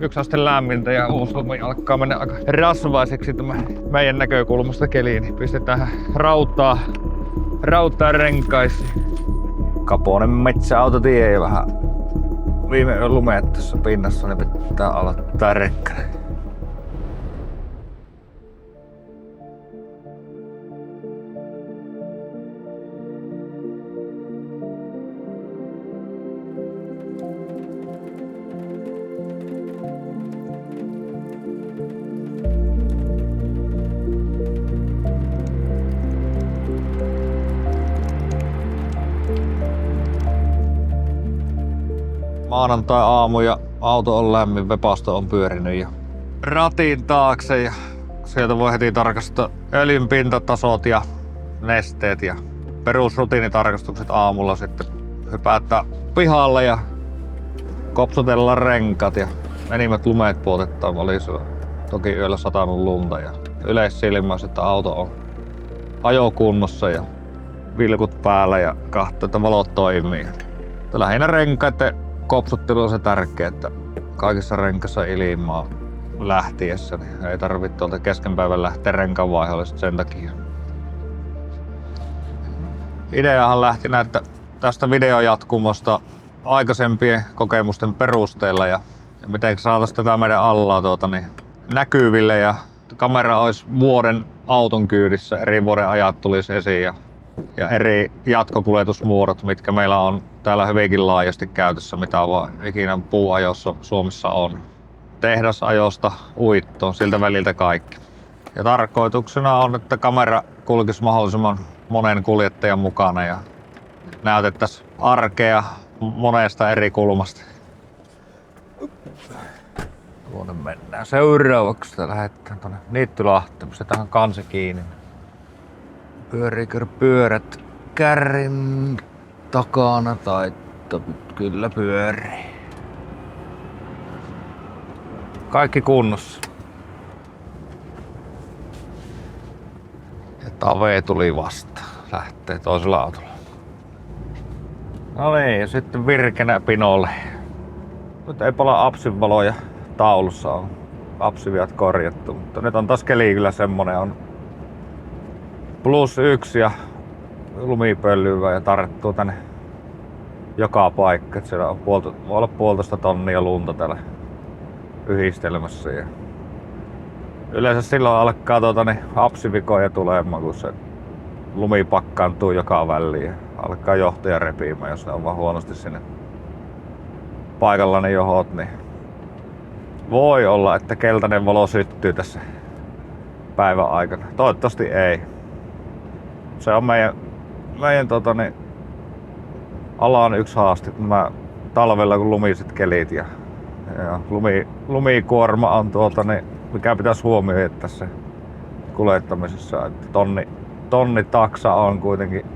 1 aste lämmintä ja uusi lumi alkaa mennä aika rasvaiseksi tämä meidän näkökulmasta keliin, niin pistetään rautaa renkaisiin. Kaponen metsäautotie ja vähän viime yön lumeet tässä pinnassa, niin pitää aloittaa rekkari. Maanantai-aamu ja auto on lämmin, vepasto on pyörinyt ja ratin taakse ja sieltä voi heti tarkastaa öljyn pintatasot ja nesteet ja perusrutiinitarkastukset aamulla. Sitten hypätä pihalle ja kopsutellaan renkaat ja enimmät lumeet puotetaan. Oli toki yöllä satanut lunta ja yleissilmäys, että auto on ajokunnossa ja vilkut päällä ja katsoo, että valot toimii. Lähinnä renkaiden kopsuttelu on se tärkeä, että kaikissa renkaissa ilmaa lähtiessä, niin ei tarvitse tuolta kesken päivän lähteä renkaanvaiholle sen takia. Ideahan lähti tästä videojatkumosta aikaisempien kokemusten perusteella ja miten saataisiin tätä meidän allaa näkyville ja kamera olisi vuoden auton kyydissä, eri vuoden ajat tulisi esiin ja eri jatkokuljetusmuodot, mitkä meillä on täällä hyvinkin laajasti käytössä, mitä vaan ikinä puuajossa Suomessa on. Tehdasajosta uittoon, siltä väliltä kaikki. Ja tarkoituksena on, että kamera kulkisi mahdollisimman monen kuljettajan mukana ja näytettäisiin arkea monesta eri kulmasta. Tuonne mennään seuraavaksi. Lähdetään tuonne Niittylahteen, pistetään kansi kiinni. Pyöriikö pyörät kärrin takana tai kyllä pyörii. Kaikki kunnossa. Ja Tave tuli vasta. Lähtee toisella autolla. No niin, ja sitten virkenä pinolle. Nyt ei pala apsinvaloja taulussa, on apsiviat korjattu, mutta nyt on taas keli kyllä semmonen, on +1 ja lumipölyä ja tarttuu tänne joka paikka. Siellä on voi olla 1,5 tonnia lunta täällä yhdistelmässä. Ja yleensä silloin alkaa apsivikoja tulemaan, kun se lumi pakkaantuu joka väliin ja alkaa johtaja repiimään, jos ne on vaan huonosti sinne paikalla ne johot, niin voi olla, että keltainen valo syttyy tässä päivän aikana. Toivottavasti ei. Se on meidän alan yksi haaste, talvella kun lumiset kelit ja lumikuorma on mikä pitäisi huomioida tässä kuljettamisessa, että tonni taksa on kuitenkin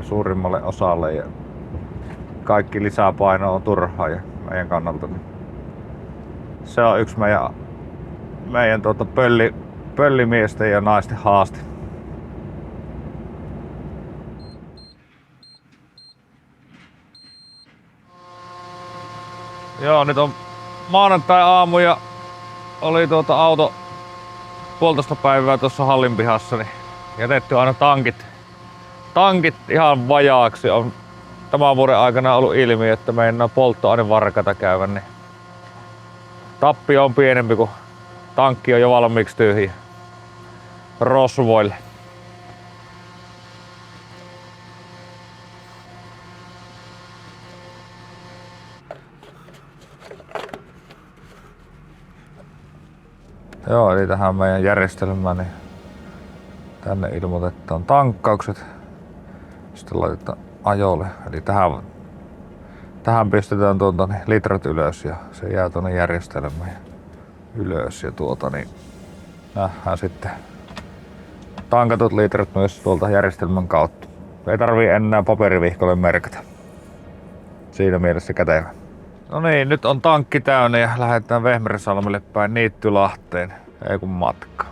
suurimmalle osalle ja kaikki lisäpaino on turhaa ja meidän kannalta. Niin se on yksi meidän pöllimiesten ja naisten haaste. Joo, nyt on maanantai-aamu ja oli auto 1,5 päivää tuossa hallin pihassa, niin jätetty aina tankit ihan vajaaksi. On tämän vuoden aikana ollut ilmi, että meidän polttoainevarkata käyvän, niin tappio on pienempi, kun tankki on jo valmiiksi tyhjä rosvoille. Joo, eli tähän meidän järjestelmään, niin tänne ilmoitetaan tankkaukset. Sitten laitetaan ajolle. Eli tähän pistetään litrat ylös ja se jää tuonne järjestelmään ylös. Ja niin nähdään sitten tankatut litrat myös tuolta järjestelmän kautta. Ei tarvii enää paperivihkolle merkata. Siinä mielessä kätevä. No niin, nyt on tankki täynnä ja lähdetään Vehmersalmelle päin Niittylahteen. Ei kun matka.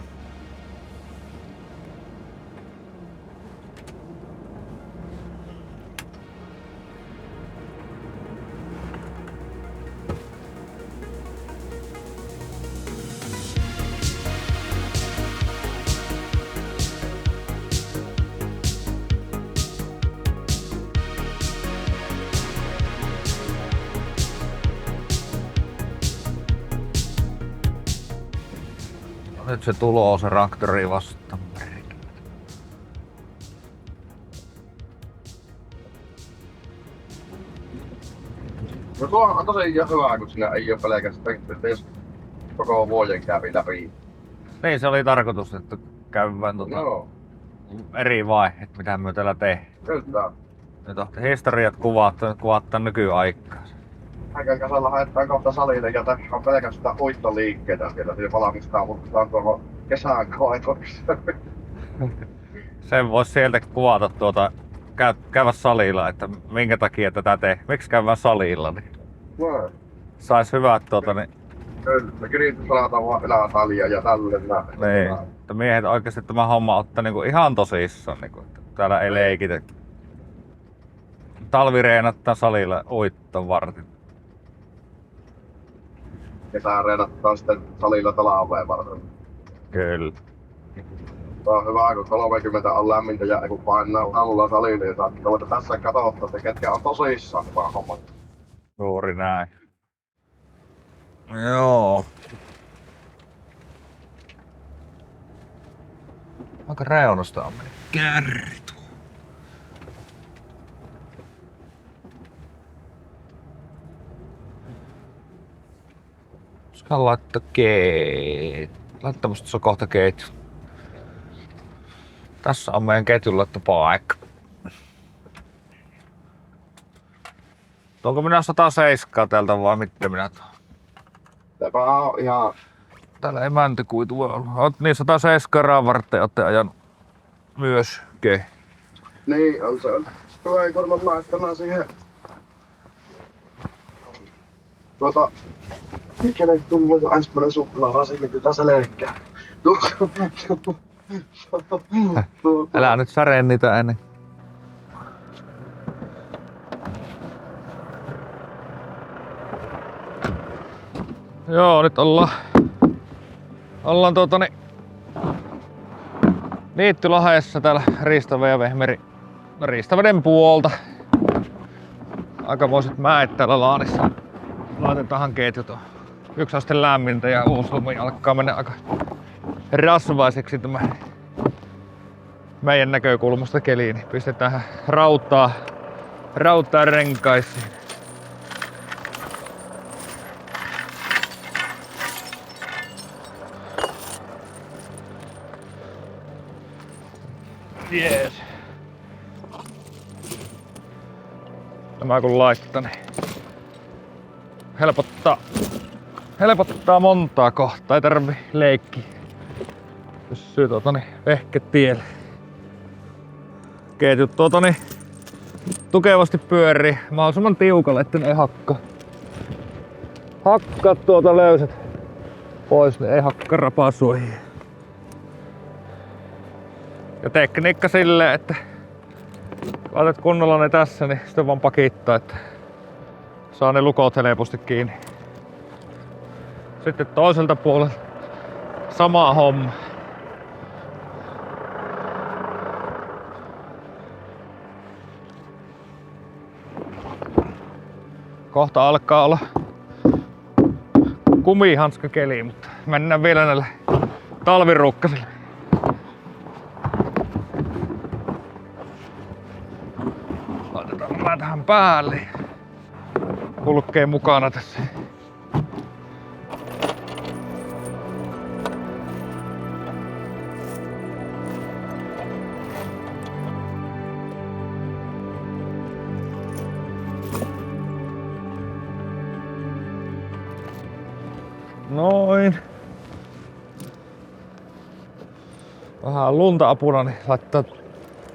Nyt se tuloo se traktori vastaan. No tuo on tosi hyvä, kun siinä ei ole pelkästään, että jos koko vuoden kävi läpi. Niin se oli tarkoitus, että käydään eri vaiheet, mitä me täällä tehdään. Kyllä. Nyt on historiat kuvataan nykyaikaa. Häkän kasalla haetaan kohta salille ja tässä on pelkästään uittoliikkeitä siellä. Siinä valmistetaan tuohon kesän koetukseen. Sen voisi sieltä kuvata käydä salilla, että minkä takia tätä tehdään. Miksi käydään salilla? Niin No. sais hyvät Kyllä, kiritysalataan vaan ylätalia ja tälleen näin. Niin. Että miehet oikeesti tämä homma ottaa niinku ihan tosissaan. Niinku, että täällä ei leikitä. Talvireenattaa salilla uitton vartin. Kesään reenataan sitten salilla talveen varten. Kyllä. Tuo on hyvä, kun 30 on lämmintä ja kun painaa alla salille, niin saat ruveta tässä katsottaa, että ketkä on tosissaan vaan hommat. Juuri näin. Joo. Aika reunasta on mennyt kärry. Koska laittaa laittamasta se on kohta ketju. Tässä on meidän ketjun laittopaikka. Onko minä 107 täältä vai mitä minä tuon? Täpä on ihan... Täällä ei mäntykuitu voi olla. Oot niin 107 raavartteja ootte ajanut myös ke. Niin on se. Hyvä ei varmaan laittana siihen. Mikäli tullut ensimmäinen suklaarasi, mitä tässä leikkää. Älä nyt säree niitä ennen. Joo, nyt ollaan Niittylahessa täällä Riistaveden ja Riistaveden puolta. Aikamoiset mäet täällä Laanissa. Laitetaan ketjut on 1 aste lämmintä ja Uuslumi alkaa mennä aika rasvaiseksi tämä meidän näkökulmasta keliin. Niin pistetään rautaa renkaisiin. Jees. Tämä kun laittaa, niin helpottaa montaa kohtaa. Ei tarvi leikkiä. Pysyy vehke tielle. Ketjut tukevasti pyörii mahdollisimman tiukalle, että ne ei hakkaa löysät pois, ne ei hakkaa rapasuihin. Ja tekniikka silleen, että laitat kunnolla ne tässä, niin sitten vaan pakittaa, että saa ne lukot helposti kiinni. Sitten toiselta puolelta sama homma. Kohta alkaa olla kumihanskakeli, mutta mennään vielä näillä talvirukkasilla. Laitetaan nämä tähän päälle. Kulkee mukana tässä. Noin. Vähän lunta apuna, niin laittaa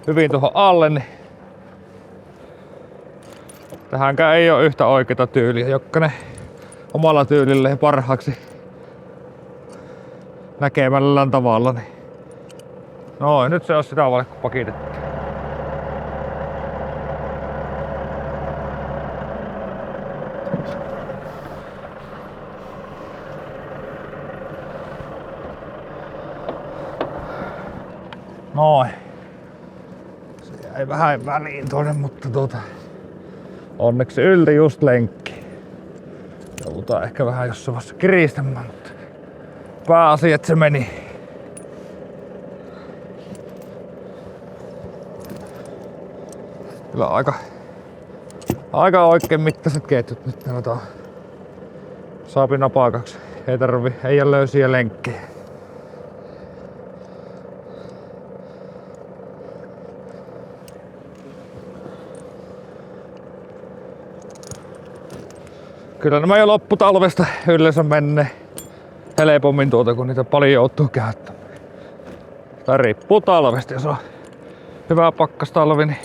hyvin tuohon alle. Niin tähänkään ei ole yhtä oikeata tyyliä, jokainen omalla tyylilleen parhaaksi näkemällään tavalla. Niin. Noin, nyt se on sitä vaikka pakitettu. Noin. Se jäi vähän väliin tuonne, mutta onneksi ylti just lenkki. Joudutaan ehkä vähän jossain vaiheessa kiristämään, mutta pääasia, että se meni. Kyllä aika oikein mittaiset ketjut nyt täällä on. Saapi napakaksi. Ei ole löysiä lenkkejä. Kyllä nämä jo lopputalvesta yleensä menee helpommin kun niitä paljon joutuu käyttämään. Tai riippuu talvesta, jos on hyvä pakkastalvi, niin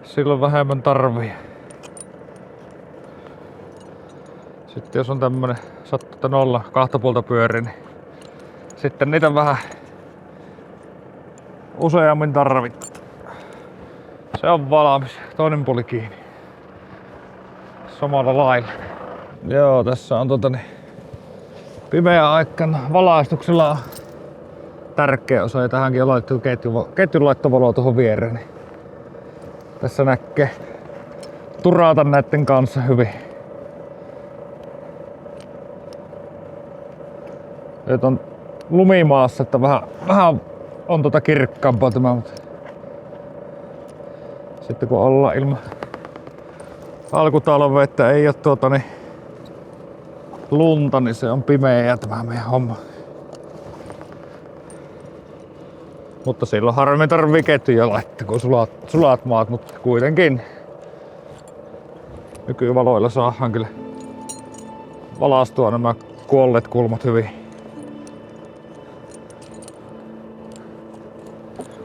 silloin vähemmän tarvii. Sitten jos on tämmönen sattuu nolla kahta puolta pyöri, niin sitten niitä vähän useammin tarvittaa. Se on valmis, toinen puoli kiinni. Samalla lailla. Joo, tässä on pimeä aikana valaistuksella on tärkeä osa ja tähänkin on laittu ketjunlaittovalo tuohon viereen. Niin tässä näkee turata näiden kanssa hyvin. Nyt on lumimaassa, että vähän on kirkkaampaa tämä, mutta sitten kun ollaan ilman alkutalve, että ei ole lunta, niin se on pimeä tämä meidän homma. Mutta silloin harvemmin tarvii ketjuja laittaa, kun sulat maat, mutta kuitenkin nykyvaloilla saadaan kyllä valaistua nämä kuolleet kulmat hyvin.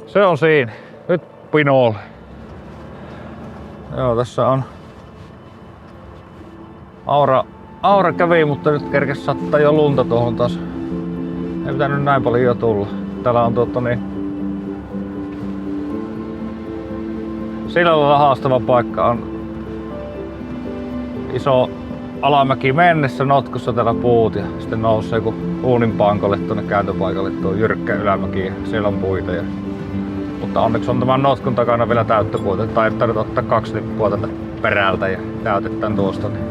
Se on siinä. Nyt pinolle. Joo, tässä on Aura kävi, mutta nyt kerkes sattaa jo lunta tuohon taas. Ei pitänyt näin paljon jo tulla. Täällä on sillä lailla haastava paikka on iso alamäki mennessä notkossa täällä puut ja sitten nousee kun uunin pankolle tuonne kääntöpaikalle tuo jyrkkä ylämäki ja siellä on puita. Mutta onneksi on tämän notkon takana vielä täyttöpuita, tai ei tarvitse ottaa 2 lippua tätä perältä ja täytetään tuosta. Niin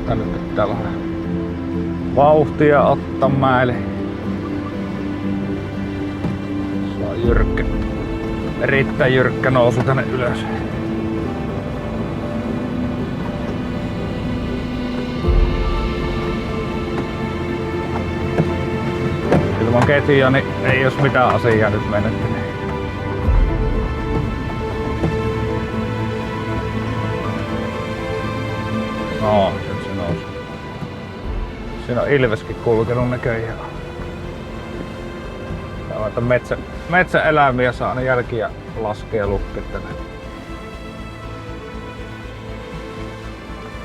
tänne pitää vähän vauhtia ottaa mäelle. Saa erittäin jyrkkä nousu tänne ylös. Ilman ketjuja niin ei jos mitään asiaa nyt menetty. No, nyt se nousi. Siinä on ilveskin kulkenut näköjään. Metsäeläimiä saa ne jälkiä laskea lukket tänne.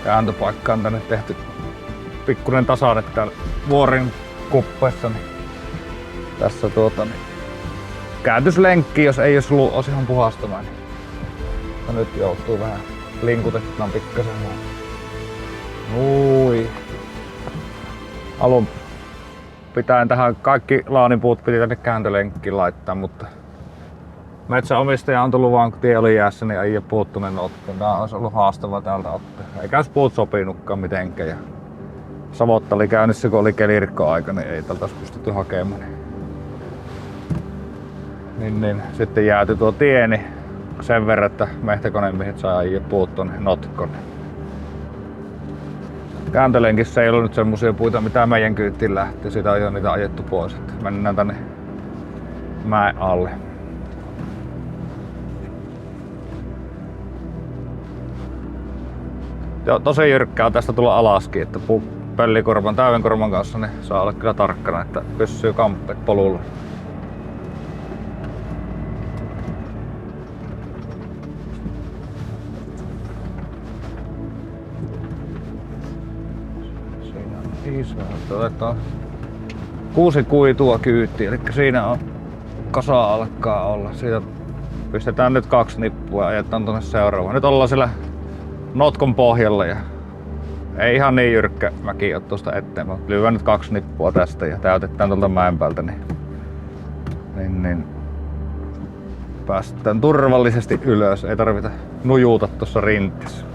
Kääntöpaikka on tänne tehty pikkuinen tasainen täällä vuorin kuppeessa. Niin tässä kääntyslenkki, jos ei olisi ihan puhastamaan. Niin nyt joutuu vähän linkutettuna pikkasen. Ui. Alun pitäen tähän kaikki laanipuut piti tänne kääntölenkkiin laittaa, mutta metsäomistaja antoi luvan, kun tie oli jäässä, niin ei ole puuttunut notkoon. Tää olisi ollut haastavaa täältä ottaa. Eikä olisi puut sopinutkaan mitenkään. Ja savotta oli käynnissä, kun oli kelirkkoaika, niin ei tältä olisi pystytty hakemaan. Niin. Sitten jäätyi tuo tie niin sen verran, että mehtäkonemiehet sai ajaa puut tuonne notkoon. Kääntölenkissä ei ollut nyt semmosia puita, mitä meidän kyytiin lähti. Siitä on jo niitä ajettu pois. Että mennään tänne mäen alle. Joo, tosi jyrkkää on tästä tulla alaskin, että pellikorvan, täydenkorvan kanssa niin saa olla kyllä tarkkana, että pysyy kamppe polulla. Otetaan 6 kuitua kyytiin, eli siinä on kasa alkaa olla. Siitä pistetään nyt 2 nippua ja ajetaan tuonne seuraavaan. Nyt ollaan siellä notkon pohjalla ja ei ihan niin jyrkkä mäki ole tuosta eteen, mutta lyödään nyt 2 nippua tästä ja täytetään tuolta mäen päältä, niin päästään turvallisesti ylös. Ei tarvita nujuuta tuossa rintissä.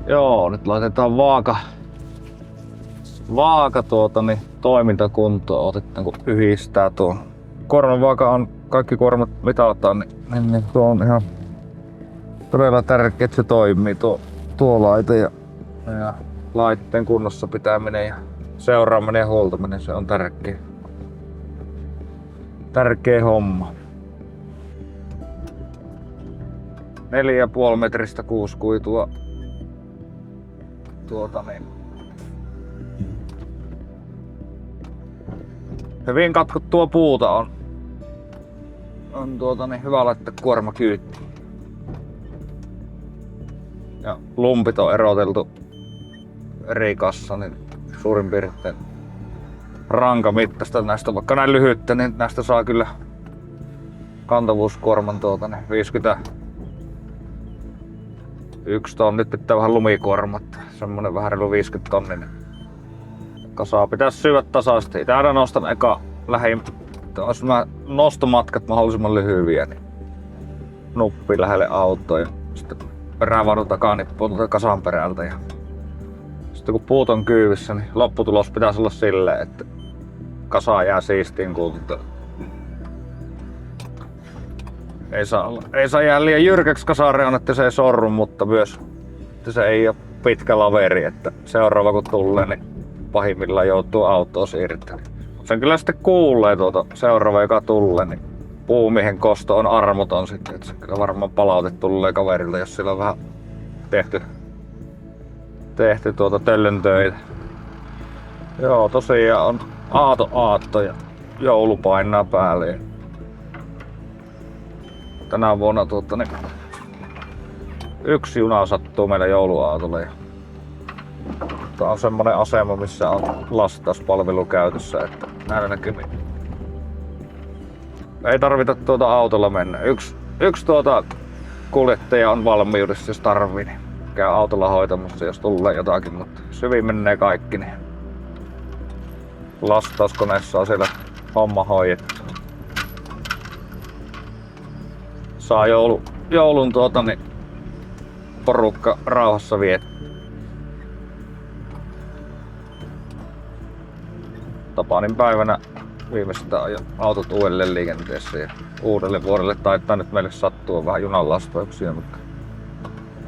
Joo, nyt laitetaan vaaka toimintakuntoon. Otetaan kun yhdistää tuon. Kuormavaaka on, kaikki kuormat mitataan, niin tuo on ihan todella tärkeää, että se toimii tuo laite ja laitteen kunnossa pitäminen ja seuraaminen ja huoltaminen, se on tärkeä homma. 4,5 metristä 6 kuitua hyvin katkottua puuta on hyvä laittaa kuorma kyytiin. Ja lumpit on eroteltu eri kassa, niin suurin piirtein rankamittaista näistä, vaikka näin lyhyttä, niin näistä saa kyllä kantavuuskuorman 51 tonni. Nyt pitää vähän lumikuormat, semmonen vähän reilu 50 tonninen. Kasaa pitäisi syödä tasaisesti. Täällä nostan eka jos mä nostomatkat mahdollisimman lyhyviä, niin nuppi lähelle autoa ja sitten perävaunu takanippuun tuolta kasan perältä. Ja sitten kun puut on kyyvissä, niin lopputulos pitäisi olla silleen, että kasa jää siistiin kuntoon. Ei saa jää liian jyrkäksi kasareon, että se ei sorru, mutta myös että se ei ole pitkä laveri, että seuraava kun tulee, niin pahimmillaan joutuu autoon siirtämään. Sen kyllä sitten kuulee seuraava joka tulee, niin puumiehen kosto on armoton sitten, että se kyllä varmaan palaute tulee kaverilta, jos sillä on vähän tehty töllön töitä. Joo, tosiaan on aatto ja joulu painaa päälle. Tänä vuonna yksi juna sattuu meillä jouluaatolle. Tää on semmonen asema, missä on lastauspalvelu käytössä, että näillä näkymin ei tarvita autolla mennä. Yksi kuljettaja on valmiudessa, jos tarvii, niin käy autolla hoitamassa, jos tulee jotakin, mutta hyvin menee kaikki, niin lastauskoneessa on siellä homma hoidettu. Saa joulun porukka rauhassa viettää. Tapaanin päivänä viimeistään ajo autot uudelleen liikenteessä ja uudelle vuodelle taitaa nyt meille sattua vähän junanlastauksia, mutta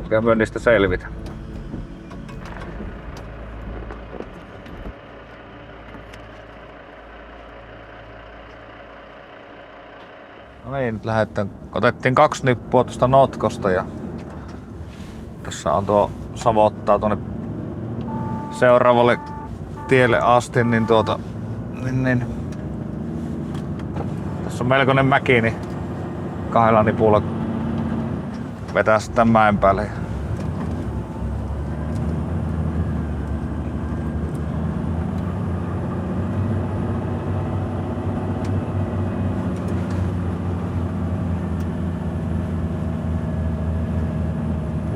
mikä myön niistä selvitä. No niin, nyt lähdetään. Otettiin 2 nippua tuosta notkosta ja tässä on tuo savottaa tuonne seuraavalle tielle asti, niin tässä on melkoinen mäki, niin 2 nipulla vetää sitä mäen päälle.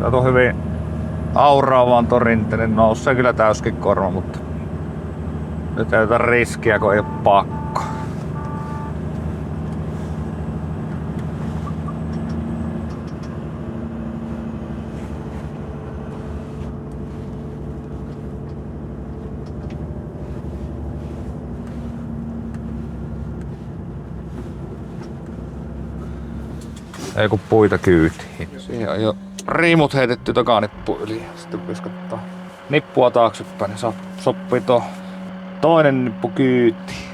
Tämä on hyvin auraavaan torinteinen, nousee kyllä täyskin korva, mutta nyt ei ota riskiä, kun ei ole pakko. Ei kun puita kyytiin. Siihen on jo riimut heitetty takanippu yli. Sitten pyskottaa nippua taaksepäin, niin sopii tuo toinen nippu kyytiin.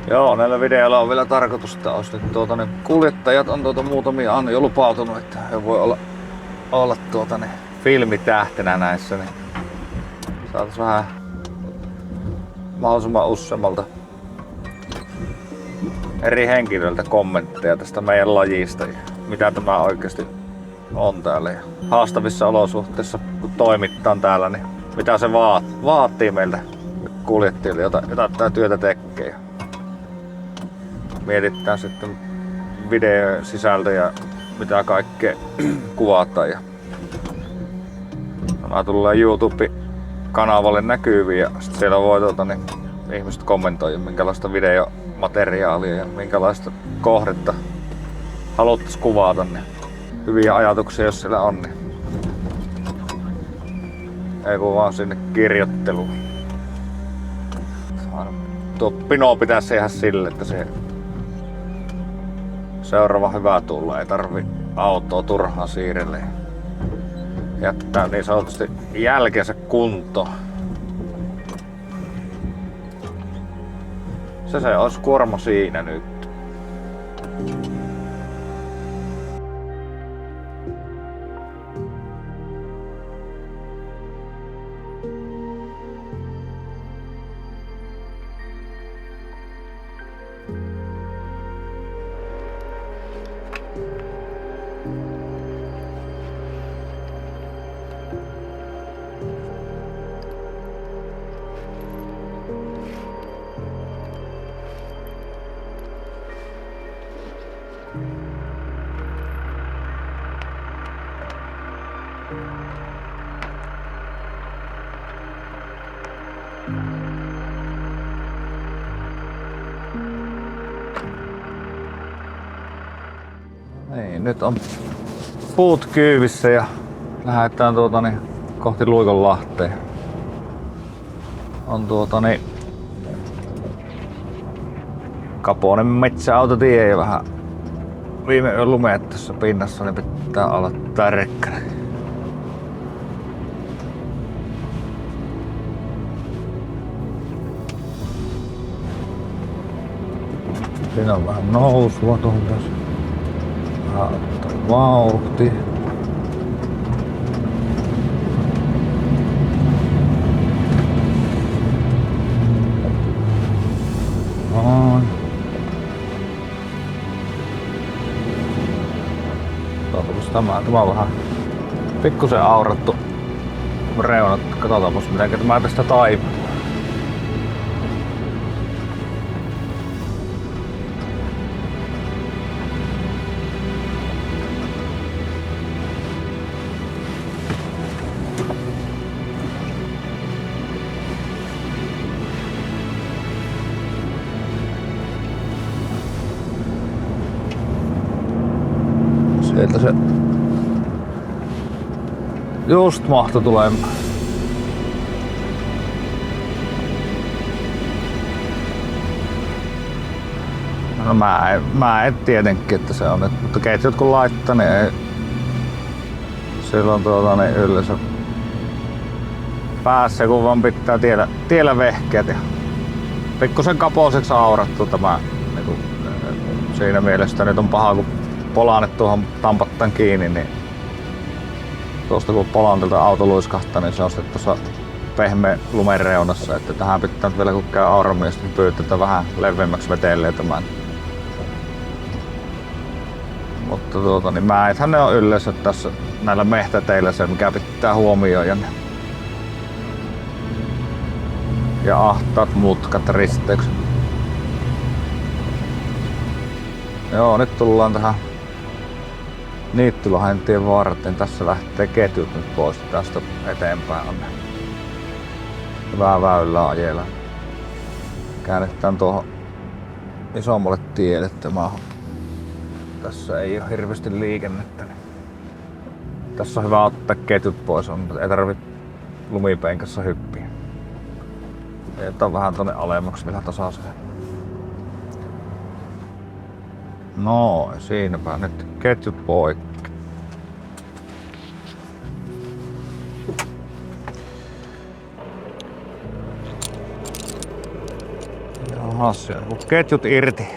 Joo, näillä videoilla on vielä tarkoitus, että olisi nyt ne kuljettajat on muutamia on jo lupautunut, että he voi olla filmitähtenä näissä, niin saatais vähän mahdollisimman useammalta eri henkilöiltä kommentteja tästä meidän lajista ja mitä tämä oikeasti on täällä. Ja haastavissa olosuhteissa kun toimitaan täällä, niin mitä se vaatii meiltä kuljettajille, jota tää työtä tekee. Mietitään sitten videosisältöjä, mitä kaikkea kuvataan. Ja nämä tulee YouTube-kanavalle näkyviin ja sit siellä voi ihmiset kommentoida, minkälaista videomateriaalia ja minkälaista kohdetta haluttais kuvata. Niin hyviä ajatuksia, jos siellä on, niin ei kun vaan sinne kirjoitteluun. Tuo pino pitäisi tehdä sille, että se seuraava hyvä tulla. Ei tarvi autoa turhaan siirrelle. Jättää niin sanotusti jälkeensä kuntoon. Se olisi kuorma siinä nyt. Niin, nyt on puut kyyvissä ja lähdetään kohti Luikonlahteen. On Kaponen metsäautotie ja vähän viime yön lumeet tässä pinnassa, niin pitää olla tärkkänä. Siinä on vähän nousua tuohon tässä. Vähän ottaa vauhti. Noin. Tämä on vähän pikkusen aurattu reunat. Katsotaanpas miten tämä tästä taipuu. Sieltä se just mahto tulemaan. No mä en tietenkin, että se on, mutta ketjut kun laittaa, niin ei silloin niin yleensä päässä, kun vaan pitää tiellä vehkeet ja pikkusen kapoiseksi aurattu tämä niin siinä mielessä nyt on paha, kun polaanet tuohon tampattaan kiinni, niin tuosta kun polantilta auto luiskahtaa, niin se on sitten tuossa pehmeä lumen reunassa, että tähän pitää nyt vielä kun käy auramiestä, niin pyytää vähän leveämmäksi vetelee tämän. Mutta niin mäethän ne on yleensä tässä näillä mehtäteillä se, mikä pitää huomioida. Ja ahtaat mutkat risteykset. Joo, nyt tullaan tähän Niittylahden tien varteen. Tässä lähtee ketjut nyt pois tästä eteenpäin. On hyvää väylää ajella. Käännetään tuohon isommalle tielle. Tässä ei ole hirveästi liikennettä. Niin tässä on hyvä ottaa ketjut pois. Ei tarvitse lumipenkassa hyppiä. Jätän vähän tonne alemmaksi vielä tasaiseen. No, siinäpä nyt ketjut poikki. Jaha, se on ketjut irti.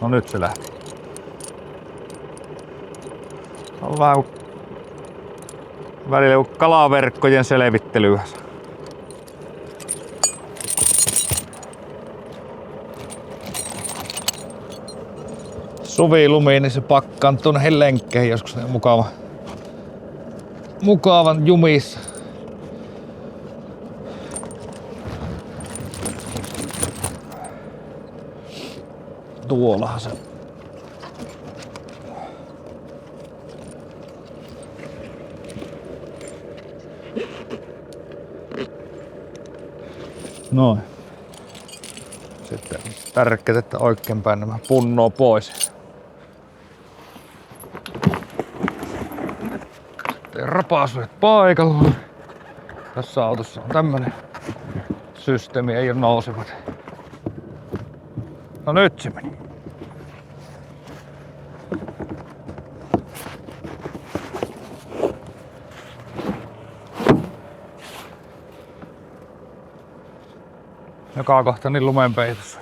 No nyt se lähti. On vähän välillä kalaverkkojen selvittelyä. Suvilumi, niin se pakkaan tuonne lenkkeihin joskus mukavan jumissa. Tuollahan se. Noin. Sitten tärkeää, että oikein päin nämä punnoo pois. paasurit paikalla. Tässä autossa on tämmönen systeemi, ei oo nousevat. No nyt se meni. Joka kohta niin lumenpeitos.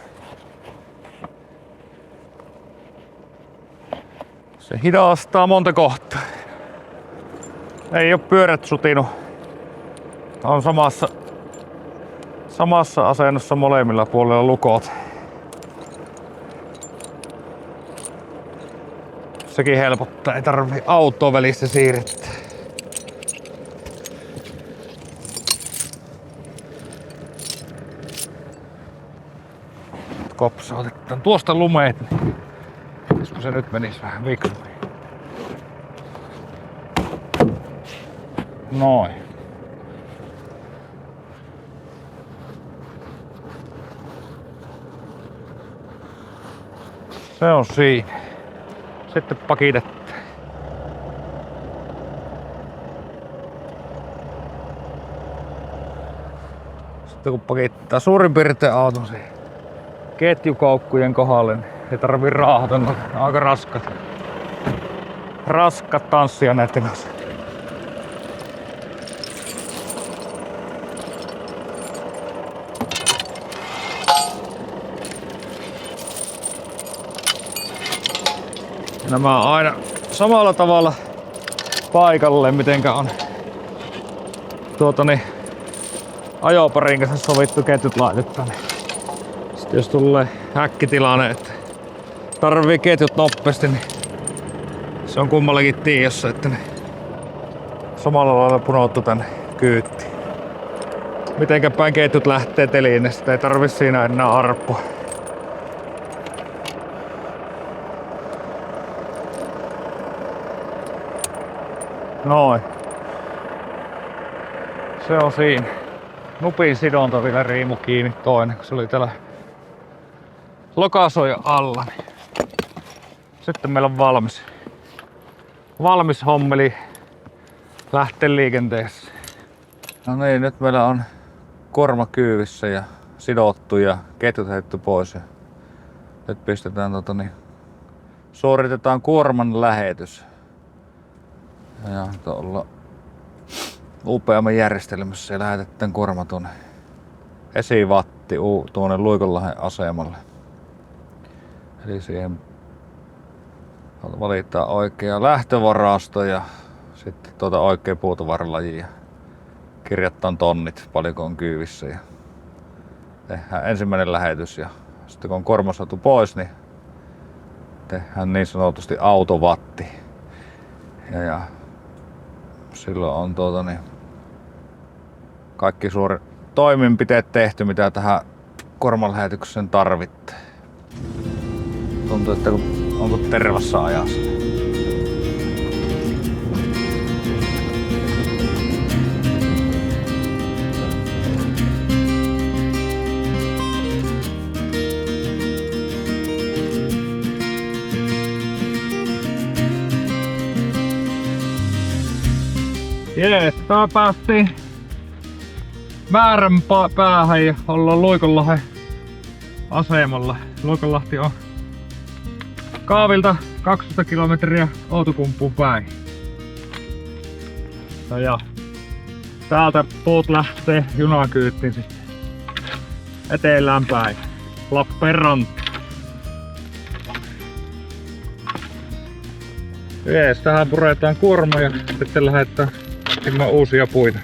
Se hidastaa monta kohtaa. Ei oo pyörät sutinu. On samassa asennossa molemmilla puolilla lukot. Sekin helpottaa, ei tarvii autoa välistä siirrettää. Kopsautetaan tuosta lumeet, niin olisiko se nyt menis vähän viksuun. Noin. Se on siinä. Sitten pakitettaan. Sitten kun pakittaa suurin piirtein auton siihen ketjukoukkujen kohdalle, niin ei tarvii raahata, ne on aika raskat tanssia näiden kanssa. Nämä on aina samalla tavalla paikalle, mitenkä on ajoparin kanssa sovittu ketjut laitettaan. Sitten jos tulee häkkitilanne, että tarvii ketjut nopeasti, niin se on kummallakin tiedossa, että ne samalla lailla punottu tänne kyyttiin. Mitenkä päin ketjut lähtee teliin, niin sitä ei tarvi siinä enää arpoa. Noin. Se on siinä. Nupin sidonta vielä riimu kiinni toinen, kun se oli täällä lokasoja alla. Niin. Sitten meillä on valmis hommeli lähteä liikenteessä. No niin, nyt meillä on kuorma kyyvissä ja sidottu ja ketjut heitetty pois. Ja nyt pistetään suoritetaan kuorman lähetys. Ja tuolla upeamman järjestelmässä ja lähetetään kuorma tuonne Esivatti tuonne Luikonlahden asemalle. Eli siihen valitaan oikea lähtövarasto ja sitten oikea puutovaralaji ja kirjataan tonnit paljonko on kyyvissä ja tehdään ensimmäinen lähetys ja sitten kun on kuorma saatu pois, niin tehdään niin sanotusti autovatti. Ja silloin on kaikki suuri toimenpiteet tehty, mitä tähän kuormanlähetykseen tarvitsee. Tuntuu, että onko tervassa ajassa. Jees, tää päästiin määrän päähän ja ollaan Luikonlahden asemalla. Luikonlahti on Kaavilta 12 kilometriä Outokumpuun päin. Ja täältä puut lähtee junakyyttiin sitten etelään päin. Lappeenranta. Jees, tähän puretaan kuorma ja sitten lähdetään tekemään uusia puita.